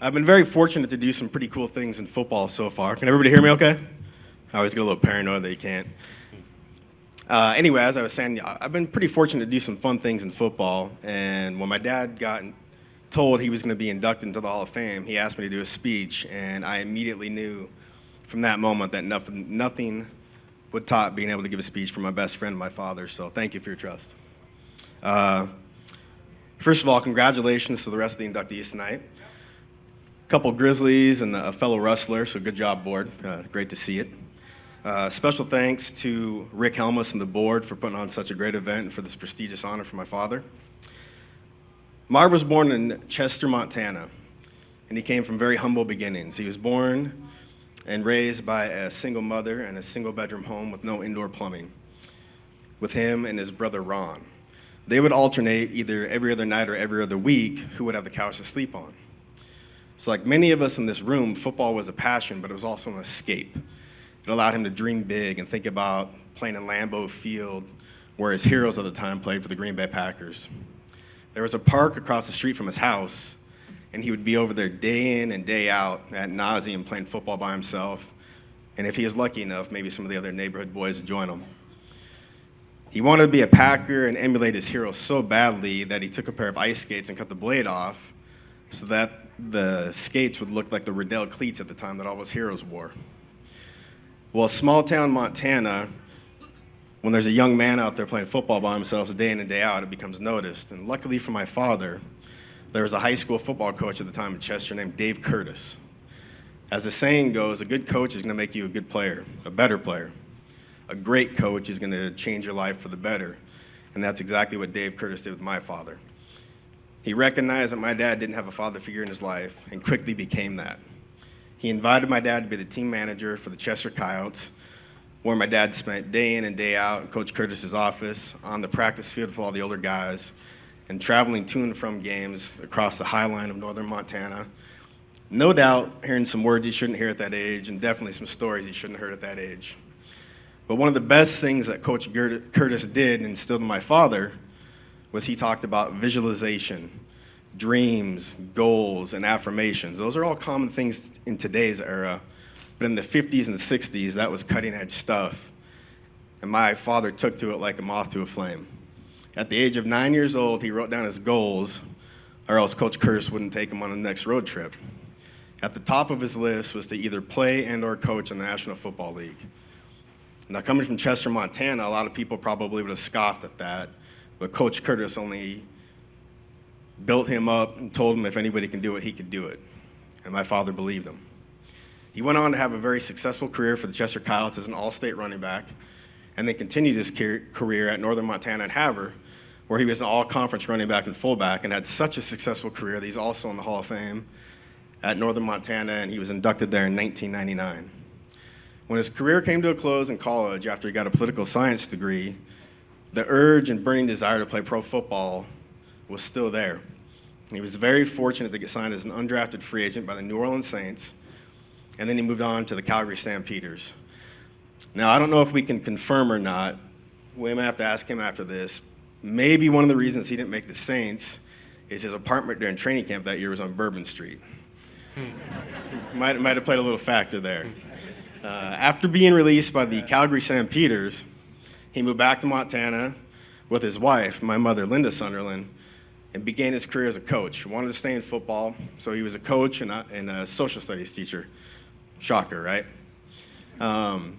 I've been very fortunate to do some pretty cool things in football so far. Can everybody hear me okay? I always get a little paranoid that you can't. Anyway, as I was saying, I've been pretty fortunate to do some fun things in football. And when my dad got told he was going to be inducted into the Hall of Fame, he asked me to do a speech. And I immediately knew from that moment that nothing would top being able to give a speech for my best friend, my father. So thank you for your trust. First of all, congratulations to the rest of the inductees tonight. A couple Grizzlies and a fellow wrestler, so good job, board. Great to see it. Special thanks to Rick Helmus and the board for putting on such a great event and for this prestigious honor for my father. Marv was born in Chester, Montana, and he came from very humble beginnings. He was born and raised by a single mother in a single-bedroom home with no indoor plumbing, with him and his brother Ron. They would alternate either every other night or every other week who would have the couch to sleep on. So like many of us in this room, football was a passion, but it was also an escape. It allowed him to dream big and think about playing in Lambeau Field, where his heroes at the time played for the Green Bay Packers. There was a park across the street from his house, and he would be over there day in and day out ad nauseum playing football by himself. And if he was lucky enough, maybe some of the other neighborhood boys would join him. He wanted to be a Packer and emulate his heroes so badly that he took a pair of ice skates and cut the blade off so that the skates would look like the Riddell cleats at the time that all his heroes wore. Well, small town Montana, when there's a young man out there playing football by himself day in and day out, it becomes noticed. And luckily for my father, there was a high school football coach at the time in Chester named Dave Curtis. As the saying goes, a good coach is going to make you a good player, a better player. A great coach is going to change your life for the better. And that's exactly what Dave Curtis did with my father. He recognized that my dad didn't have a father figure in his life and quickly became that. He invited my dad to be the team manager for the Chester Coyotes, where my dad spent day in and day out in Coach Curtis's office, on the practice field with all the older guys, and traveling to and from games across the high line of northern Montana. No doubt hearing some words he shouldn't hear at that age, and definitely some stories he shouldn't have heard at that age. But one of the best things that Coach Curtis did and instilled in my father was he talked about visualization, dreams, goals, and affirmations. Those are all common things in today's era, but in the 50s and 60s, that was cutting-edge stuff. And my father took to it like a moth to a flame. At the age of 9 years old, he wrote down his goals, or else Coach Curtis wouldn't take him on the next road trip. At the top of his list was to either play and or coach in the National Football League. Now, coming from Chester, Montana, a lot of people probably would have scoffed at that, but Coach Curtis only built him up and told him if anybody can do it, he could do it. And my father believed him. He went on to have a very successful career for the Chester Coyotes as an all-state running back, and then continued his career at Northern Montana and Havre, where he was an all-conference running back and fullback and had such a successful career that he's also in the Hall of Fame at Northern Montana, and he was inducted there in 1999. When his career came to a close in college after he got a political science degree, the urge and burning desire to play pro football was still there. He was very fortunate to get signed as an undrafted free agent by the New Orleans Saints, and then he moved on to the Calgary Stampeders. Now, I don't know if we can confirm or not. We might have to ask him after this. Maybe one of the reasons he didn't make the Saints is his apartment during training camp that year was on Bourbon Street. Might have played a little factor there. After being released by the Calgary Stampeders, he moved back to Montana with his wife, my mother, Linda Sunderland, and began his career as a coach. He wanted to stay in football, so he was a coach and a social studies teacher. Shocker, right?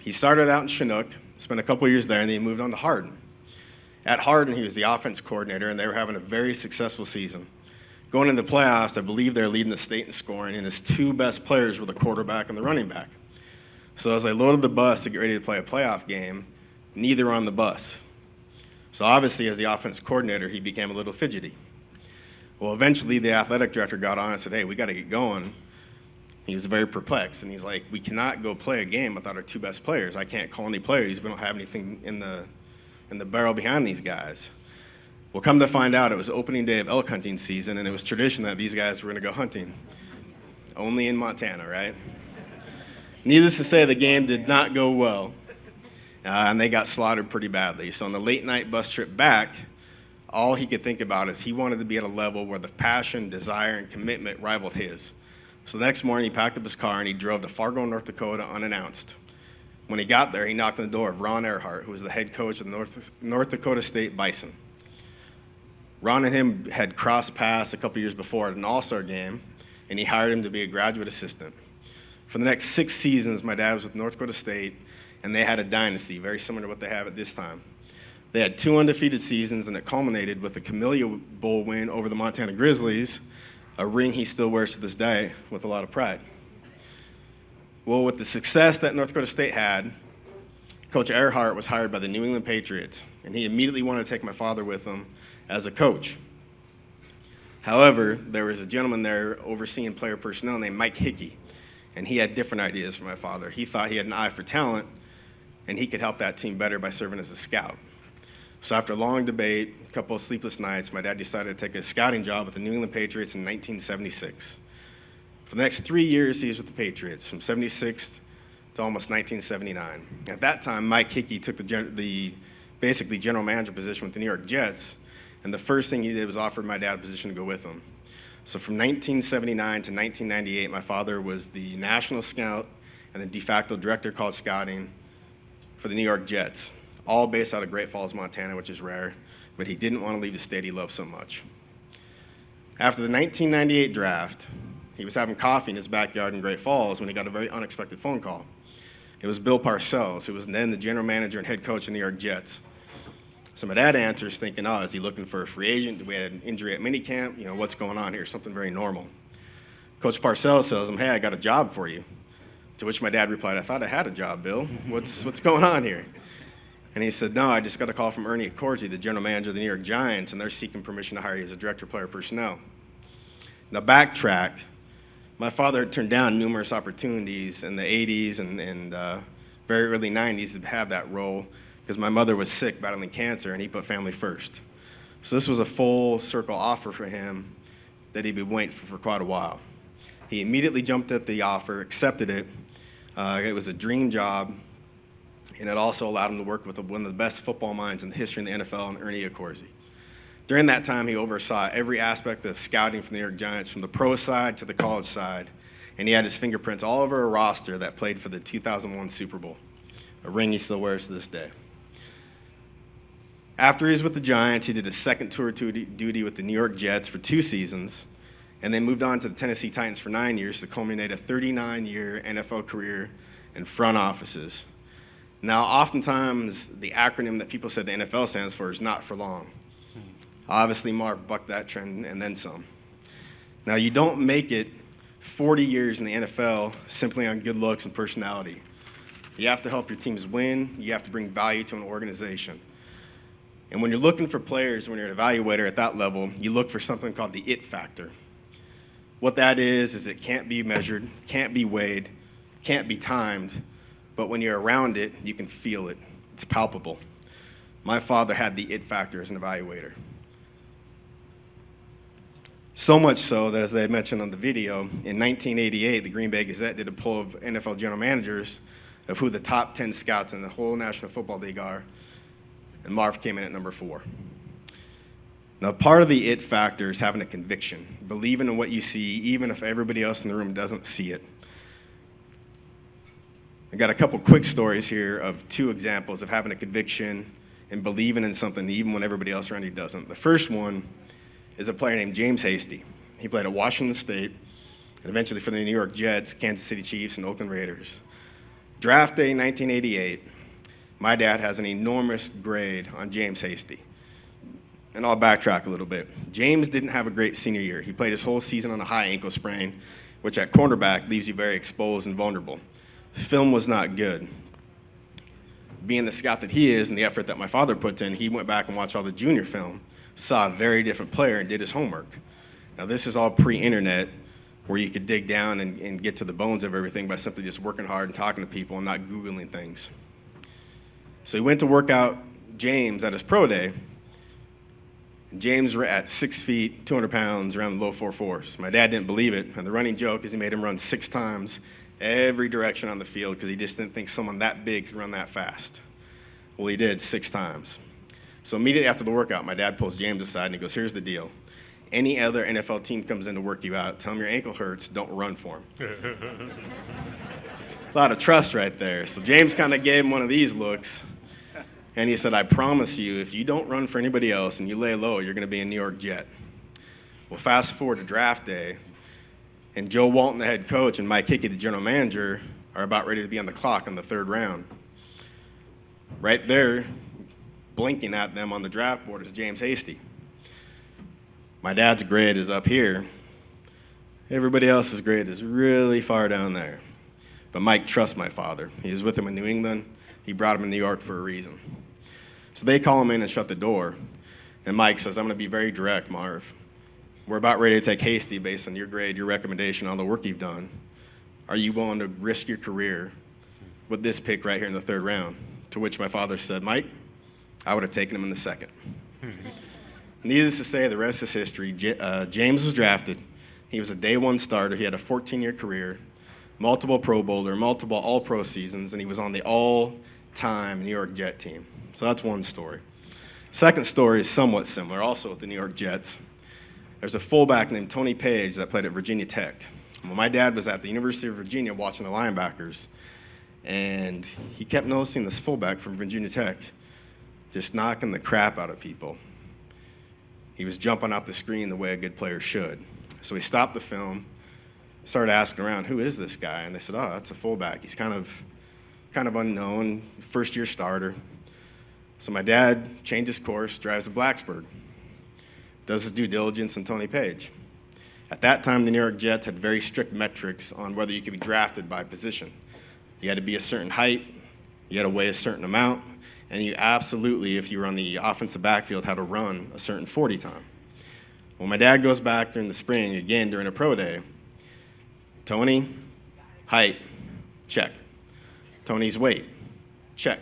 He started out in Chinook, spent a couple years there, and then he moved on to Hardin. At Hardin, he was the offense coordinator, and they were having a very successful season. Going into the playoffs, I believe they're leading the state in scoring, and his two best players were the quarterback and the running back. So as I loaded the bus to get ready to play a playoff game, neither were on the bus. So obviously, as the offense coordinator, he became a little fidgety. Well, eventually, the athletic director got on and said, hey, we got to get going. He was very perplexed, and he's like, we cannot go play a game without our two best players. I can't call any players. We don't have anything in the barrel behind these guys. Well, come to find out, it was opening day of elk hunting season, and it was tradition that these guys were going to go hunting. Only in Montana, right? Needless to say, the game did not go well, and they got slaughtered pretty badly. So on the late-night bus trip back, all he could think about is he wanted to be at a level where the passion, desire, and commitment rivaled his. So the next morning, he packed up his car and he drove to Fargo, North Dakota unannounced. When he got there, he knocked on the door of Ron Earhart, who was the head coach of the North Dakota State Bison. Ron and him had crossed paths a couple years before at an all-star game, and he hired him to be a graduate assistant. For the next 6 seasons, my dad was with North Dakota State, and they had a dynasty, very similar to what they have at this time. They had 2 undefeated seasons, and it culminated with a Camellia Bowl win over the Montana Grizzlies, a ring he still wears to this day with a lot of pride. Well, with the success that North Dakota State had, Coach Earhart was hired by the New England Patriots, and he immediately wanted to take my father with him as a coach. However, there was a gentleman there overseeing player personnel named Mike Hickey, and he had different ideas for my father. He thought he had an eye for talent, and he could help that team better by serving as a scout. So after a long debate, a couple of sleepless nights, my dad decided to take a scouting job with the New England Patriots in 1976. For the next 3 years, he was with the Patriots, from 76 to almost 1979. At that time, Mike Hickey took the basically general manager position with the New York Jets, and the first thing he did was offer my dad a position to go with him. So from 1979 to 1998, my father was the national scout and the de facto director of college scouting for the New York Jets, all based out of Great Falls, Montana, which is rare, but he didn't want to leave the state he loved so much. After the 1998 draft, he was having coffee in his backyard in Great Falls when he got a very unexpected phone call. It was Bill Parcells, who was then the general manager and head coach of the New York Jets. So my dad answers thinking, is he looking for a free agent? We had an injury at minicamp. What's going on here? Something very normal. Coach Parcells tells him, hey, I got a job for you. To which my dad replied, I thought I had a job, Bill. What's going on here? And he said, no, I just got a call from Ernie Accorsi, the general manager of the New York Giants, and they're seeking permission to hire you as a director of player personnel. Now backtrack. My father had turned down numerous opportunities in the 80s and very early 90s to have that role because my mother was sick, battling cancer, and he put family first. So this was a full circle offer for him that he'd been waiting for quite a while. He immediately jumped at the offer, accepted it. It was a dream job, and it also allowed him to work with one of the best football minds in the history of the NFL, and Ernie Accorsi. During that time, he oversaw every aspect of scouting for the New York Giants, from the pro side to the college side, and he had his fingerprints all over a roster that played for the 2001 Super Bowl, a ring he still wears to this day. After he was with the Giants, he did a second tour duty with the New York Jets for 2 seasons, and then moved on to the Tennessee Titans for 9 years to culminate a 39-year NFL career in front offices. Now, oftentimes, the acronym that people said the NFL stands for is not for long. Obviously, Marv bucked that trend and then some. Now, you don't make it 40 years in the NFL simply on good looks and personality. You have to help your teams win. You have to bring value to an organization. And when you're looking for players, when you're an evaluator at that level, you look for something called the it factor. What that is it can't be measured, can't be weighed, can't be timed, but when you're around it, you can feel it. It's palpable. My father had the it factor as an evaluator. So much so that, as they mentioned on the video, in 1988, the Green Bay Gazette did a poll of NFL general managers of who the top 10 scouts in the whole National Football League are, and Marv came in at number 4. Now, part of the it factor is having a conviction, believing in what you see, even if everybody else in the room doesn't see it. I got a couple quick stories here of 2 examples of having a conviction and believing in something even when everybody else around you doesn't. The first one is a player named James Hasty. He played at Washington State and eventually for the New York Jets, Kansas City Chiefs, and Oakland Raiders. Draft day 1988, my dad has an enormous grade on James Hasty. And I'll backtrack a little bit. James didn't have a great senior year. He played his whole season on a high ankle sprain, which at cornerback leaves you very exposed and vulnerable. Film was not good. Being the scout that he is and the effort that my father puts in, he went back and watched all the junior film, saw a very different player, and did his homework. Now, this is all pre-internet, where you could dig down and get to the bones of everything by simply just working hard and talking to people and not Googling things. So he went to work out James at his pro day. James ran at 6 feet, 200 pounds, around the low 4.4s. My dad didn't believe it, and the running joke is he made him run 6 times every direction on the field because he just didn't think someone that big could run that fast. Well, he did 6 times. So immediately after the workout, my dad pulls James aside and he goes, here's the deal. any other NFL team comes in to work you out, tell them your ankle hurts, don't run for them. A lot of trust right there. So James kind of gave him one of these looks, and he said, I promise you, if you don't run for anybody else and you lay low, you're going to be a New York Jet. Well, fast forward to draft day, and Joe Walton, the head coach, and Mike Hickey, the general manager, are about ready to be on the clock in the third round. Right there, blinking at them on the draft board, is James Hasty. My dad's grade is up here. Everybody else's grade is really far down there. But Mike trusts my father. He was with him in New England. He brought him in New York for a reason. So they call him in and shut the door. And Mike says, I'm going to be very direct, Marv. We're about ready to take Hasty based on your grade, your recommendation, on the work you've done. Are you willing to risk your career with this pick right here in the third round? To which my father said, Mike, I would have taken him in the second. Needless to say, the rest is history. James was drafted. He was a day one starter. He had a 14-year career, multiple Pro Bowler, multiple All-Pro seasons, and he was on the all-time New York Jet team. So that's one story. Second story is somewhat similar, also with the New York Jets. There's a fullback named Tony Page that played at Virginia Tech. Well, my dad was at the University of Virginia watching the linebackers, and he kept noticing this fullback from Virginia Tech just knocking the crap out of people. He was jumping off the screen the way a good player should. So he stopped the film, started asking around, who is this guy? And they said, oh, that's a fullback. He's kind of unknown, first-year starter. So my dad changes course, drives to Blacksburg, does his due diligence on Tony Page. At that time, the New York Jets had very strict metrics on whether you could be drafted by position. You had to be a certain height, you had to weigh a certain amount, and you absolutely, if you were on the offensive backfield, had to run a certain 40 time. When my dad goes back during the spring, again during a pro day, Tony, height, check. Tony's weight, check.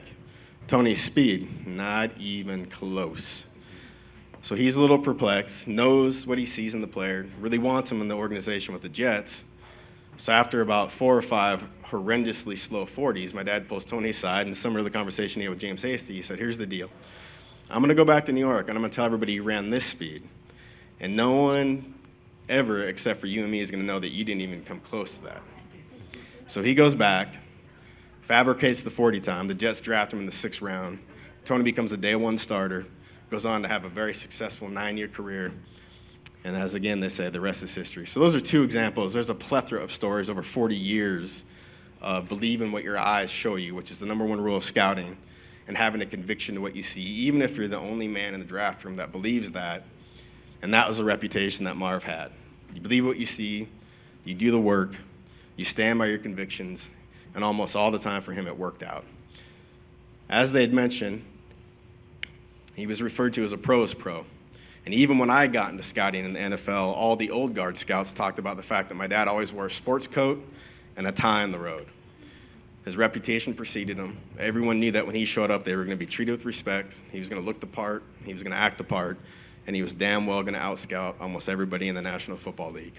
Tony's speed, not even close. So he's a little perplexed, knows what he sees in the player, really wants him in the organization with the Jets. So after about 4 or 5 horrendously slow 40s, my dad pulls Tony aside, and similar to the conversation he had with James Hasty, he said, here's the deal. I'm going to go back to New York, and I'm going to tell everybody you ran this speed. And no one ever, except for you and me, is going to know that you didn't even come close to that. So he goes back, fabricates the 40 time. The Jets draft him in the 6th round. Tony becomes a day one starter, goes on to have a very successful 9-year career. And as, again, they say, the rest is history. So those are 2 examples. There's a plethora of stories over 40 years of believe in what your eyes show you, which is the number 1 rule of scouting, and having a conviction to what you see, even if you're the only man in the draft room that believes that. And that was a reputation that Marv had. You believe what you see, you do the work, you stand by your convictions, and almost all the time for him it worked out. As they had mentioned, he was referred to as a pro's pro. And even when I got into scouting in the NFL, all the old guard scouts talked about the fact that my dad always wore a sports coat and a tie on the road. His reputation preceded him. Everyone knew that when he showed up, they were going to be treated with respect. He was going to look the part. He was going to act the part. And he was damn well going to out-scout almost everybody in the National Football League.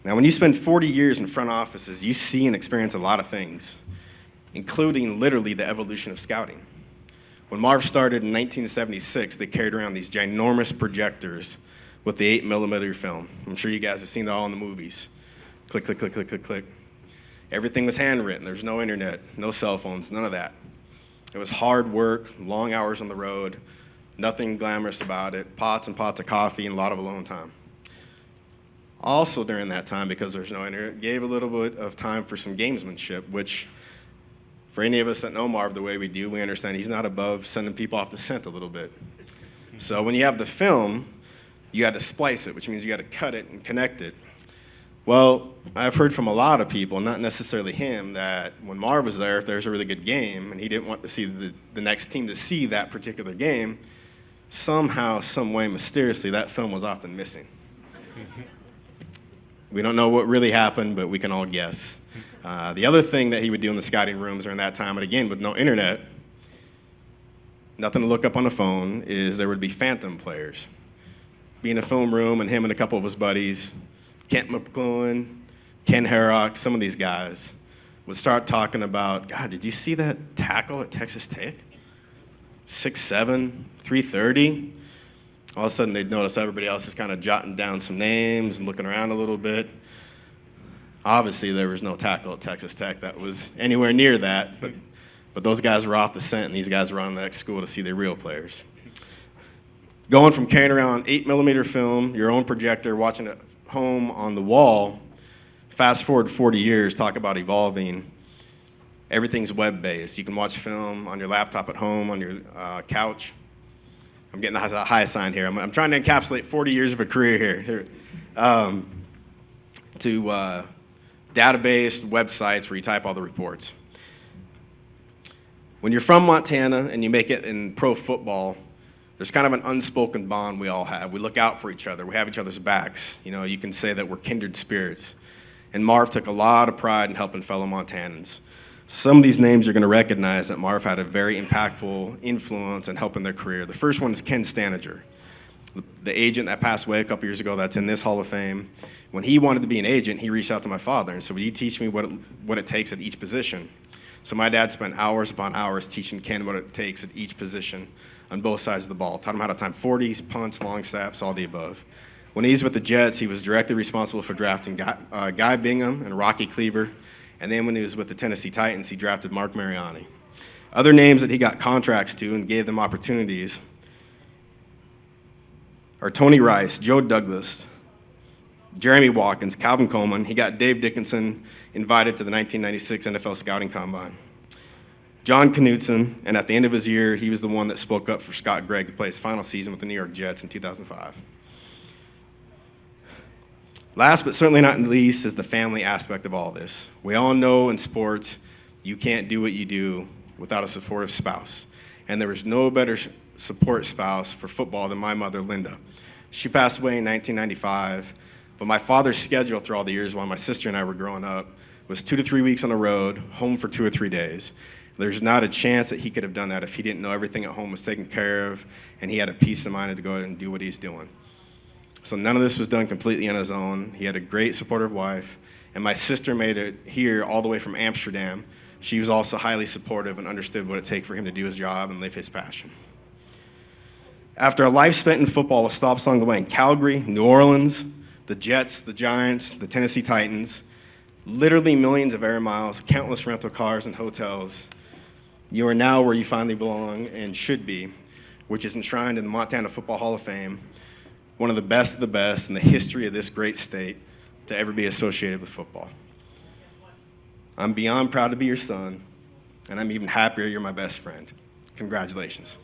Now, when you spend 40 years in front offices, you see and experience a lot of things, including literally the evolution of scouting. When Marv started in 1976, they carried around these ginormous projectors with the 8mm film. I'm sure you guys have seen that all in the movies. Click, click, click, click, click, click. Everything was handwritten. There was no internet, no cell phones, none of that. It was hard work, long hours on the road, nothing glamorous about it, pots and pots of coffee, and a lot of alone time. Also during that time, because there's no internet, gave a little bit of time for some gamesmanship, which for any of us that know Marv the way we do, we understand he's not above sending people off the scent a little bit. So when you have the film, you got to splice it, which means you got to cut it and connect it. Well, I've heard from a lot of people, not necessarily him, that when Marv was there, if there's a really good game and he didn't want to see the next team to see that particular game, somehow, some way, mysteriously, that film was often missing. We don't know what really happened, but we can all guess. The other thing that he would do in the scouting rooms during that time, and again, with no internet, nothing to look up on the phone, is there would be phantom players. Be in a film room, and him and a couple of his buddies, Kent McClellan, Ken Herrock, some of these guys, would start talking about, God, did you see that tackle at Texas Tech? 6'7", 330? All of a sudden, they'd notice everybody else is kind of jotting down some names and looking around a little bit. Obviously, there was no tackle at Texas Tech that was anywhere near that, but those guys were off the scent, and these guys were on the next school to see the real players. Going from carrying around 8mm film, your own projector, watching it home on the wall, fast forward 40 years, talk about evolving. Everything's web-based. You can watch film on your laptop at home, on your couch. I'm getting a high sign here. I'm trying to encapsulate 40 years of a career here. To database websites where you type all the reports. When you're from Montana and you make it in pro football, there's kind of an unspoken bond we all have. We look out for each other. We have each other's backs. You know, you can say that we're kindred spirits. And Marv took a lot of pride in helping fellow Montanans. Some of these names you're going to recognize that Marv had a very impactful influence in helping their career. The first one is Ken Stanager, the agent that passed away a couple years ago that's in this Hall of Fame. When he wanted to be an agent, he reached out to my father and said, "Will you teach me what it takes at each position?" So my dad spent hours upon hours teaching Ken what it takes at each position on both sides of the ball. Taught him how to time 40s, punts, long snaps, all the above. When he was with the Jets, he was directly responsible for drafting Guy Bingham and Rocky Cleaver. And then when he was with the Tennessee Titans, he drafted Mark Mariani. Other names that he got contracts to and gave them opportunities are Tony Rice, Joe Douglas, Jeremy Watkins, Calvin Coleman. He got Dave Dickinson invited to the 1996 NFL Scouting Combine. John Knutson, and at the end of his year, he was the one that spoke up for Scott Gregg to play his final season with the New York Jets in 2005. Last but certainly not least is the family aspect of all this. We all know in sports, you can't do what you do without a supportive spouse. And there was no better support spouse for football than my mother, Linda. She passed away in 1995, but my father's schedule through all the years while my sister and I were growing up was 2 to 3 weeks on the road, home for 2 or 3 days. There's not a chance that he could have done that if he didn't know everything at home was taken care of and he had a peace of mind to go ahead and do what he's doing. So none of this was done completely on his own. He had a great supportive wife, and my sister made it here all the way from Amsterdam. She was also highly supportive and understood what it takes for him to do his job and live his passion. After a life spent in football with stops along the way in Calgary, New Orleans, the Jets, the Giants, the Tennessee Titans, literally millions of air miles, countless rental cars and hotels, you are now where you finally belong and should be, which is enshrined in the Montana Football Hall of Fame, one of the best in the history of this great state to ever be associated with football. I'm beyond proud to be your son, and I'm even happier you're my best friend. Congratulations.